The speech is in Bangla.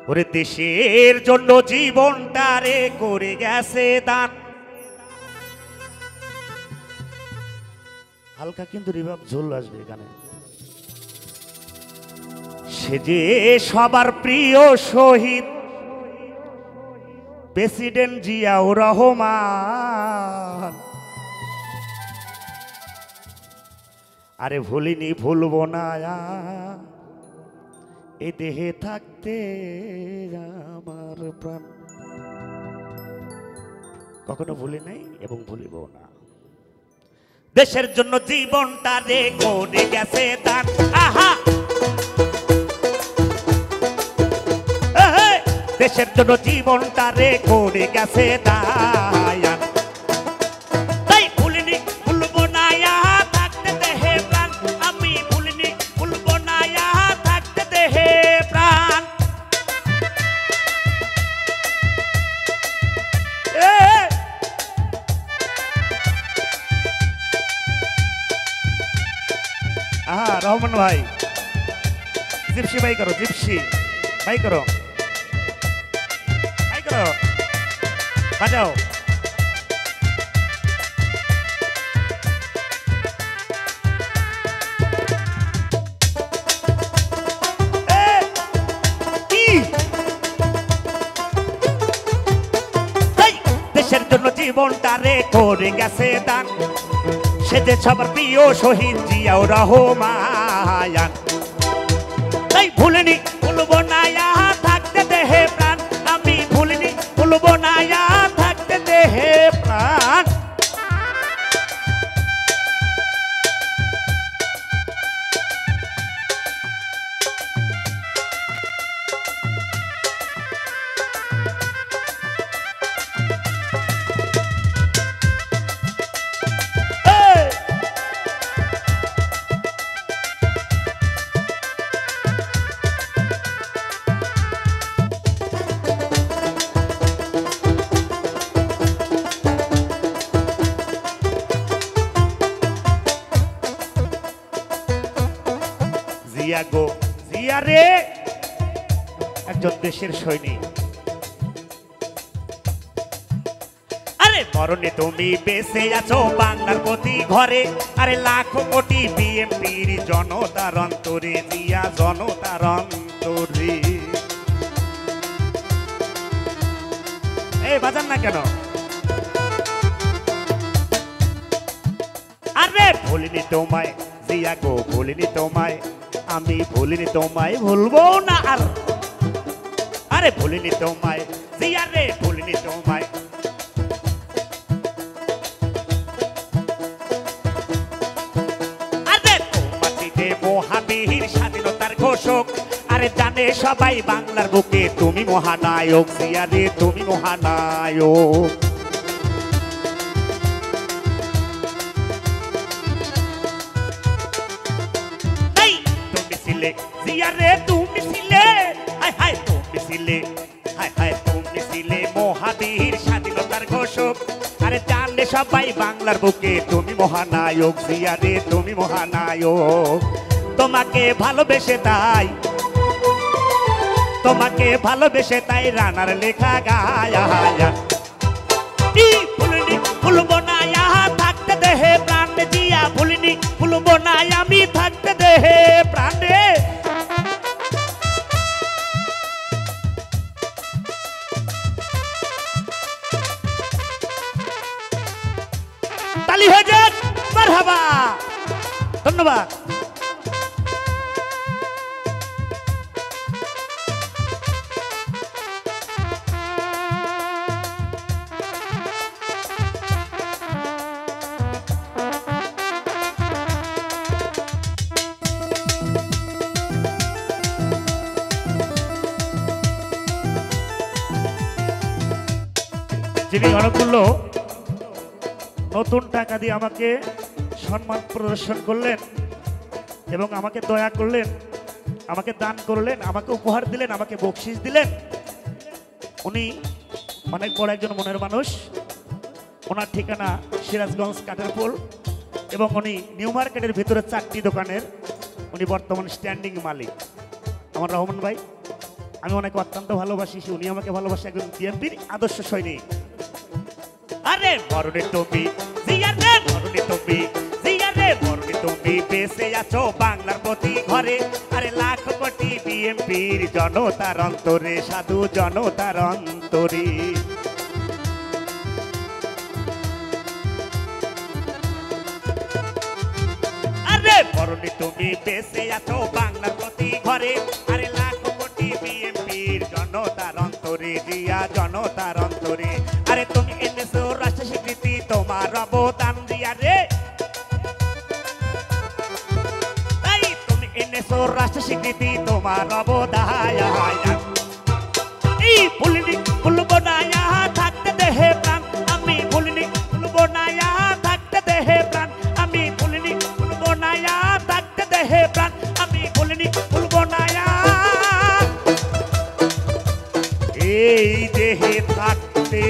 ওরে দেশের জন্য জীবনটারে করে গেছে দান। হালকা কিন্তু রিভাব ঝোল আসবে এখানে। সে যে সবার প্রিয় শহীদ প্রেসিডেন্ট জিয়াউর রহমান। আরে ভুলিনি ভুলবো না এ দেহে থাকতে আমার প্রাণ। কখনো ভুলি নাই এবং ভুলিব না। দেশের জন্য জীবনটা রে করে গেছে দান। আহা দেশের জন্য জীবনটা রে করে গেছে দান। তাই ভুলিনি ভুলবো না থাকতে দেহে প্রাণ। আমি ভুলিনি ভুলবো না থাকতে দেহে প্রাণ। আহা রহমান ভাই, জিপসি ভাই করো, জিপসি ভাই করো, ভাই করো, বাজাও। দেশের জন্য জীবনটা রে করে গেছে দান। সে যে সবার প্রিয় শহীদ জিয়াউর রহমান। তাই ভুলিনি ভুলবো না থাকতে দেহে প্রাণ। আমি ভুলিনি ভুলবো না থাকতে দেহে প্রাণ। জিয়া গো জিয়া রে একজন দেশের সৈনিক। আরে মরণে তুমি বেঁচে আছো বাংলার প্রতি ঘরে। আরে লাখো কোটি বিএনপির জনতার অন্তরে। জিয়া জনতার অন্তরে। এই বাজান না কেন? আরে ভুলিনি তোমায় জিয়া গো, ভুলিনি তোমায়। আমি ভুলিনি তোমায়, ভুলবো না আর। আরে ভুলিনি তোমায় জিয়া রে, ভুলিনি তোমায়। আরে তোমাকে মহাবীর স্বাধীনতার ঘোষক। আরে জানে সবাই বাংলার বুকে তুমি মহানায়ক। জিয়া রে তুমি মহানায়ক। জিয়া রে তুমি ছিলে, হায় হায় তুমি ছিলে, হায় হায় তুমি ছিলে মহাবীর স্বাধীনতার ঘোষক। আরে জানলে সবাই বাংলার বুকে তুমি মহানায়ক। জিয়া রে তুমি মহানায়ক। তোমাকে ভালোবেসে তাই, তোমাকে ভালোবেসে তাই রানার লেখা গায়া। ভুলিনি ভুলবো না থাকতে দেহে প্রাণ। জিয়া ভুলিনি ভুলবো না আমি থাকতে দেহে প্রাণে। তালি হয়ে যান, মারহাবা, ধন্যবাদ। যিনি অনেকগুলো নতুন টাকা দিয়ে আমাকে সম্মান প্রদর্শন করলেন এবং আমাকে দয়া করলেন, আমাকে দান করলেন, আমাকে উপহার দিলেন, আমাকে বকশিশ দিলেন। উনি অনেক বড় একজন মনের মানুষ। ওনার ঠিকানা সিরাজগঞ্জ কাঠেরপুল এবং উনি নিউ মার্কেটের ভিতরে 4টি দোকানের উনি বর্তমান স্ট্যান্ডিং মালিক। আমার রহমান ভাই আমি অনেক অত্যন্ত ভালোবাসি, উনি আমাকে ভালোবাসে, একজন বিএনপির আদর্শ সৈনিক। আরে মরণে তুমি জিয়া রে, মরণে তুমি জিয়া রে, মরণে তুমি বেঁচে আছো বাংলার প্রতি ঘরে। আরে লাখ কোটি বিএনপির জনতার অন্তরে, সাধু জনতার অন্তরে। আরে মরণে তুমি বেঁচে আছো বাংলার প্রতি ঘরে। আরে লাখ কোটি বিএনপির জনতার অন্তরে, জিয়া জনতার অন্তরে। আরে তুমি এনেছো রাষ্ট্র স্বীকৃতি, তোমার অবদান জিয়া রে। তাই তুমি এনেছো রাষ্ট্র স্বীকৃতি, তোমার অবদান। এই ভুলিনি ভুলবো না থাকতে দেহে প্রাণ, আমি ভুলিনি ভুলবো না থাকতে দেহে প্রাণ, আমি ভুলিনি ভুলবো না থাকতে দেহে প্রাণ, আমি ভুলিনি ভুলবো না। এই দেহে থাকতে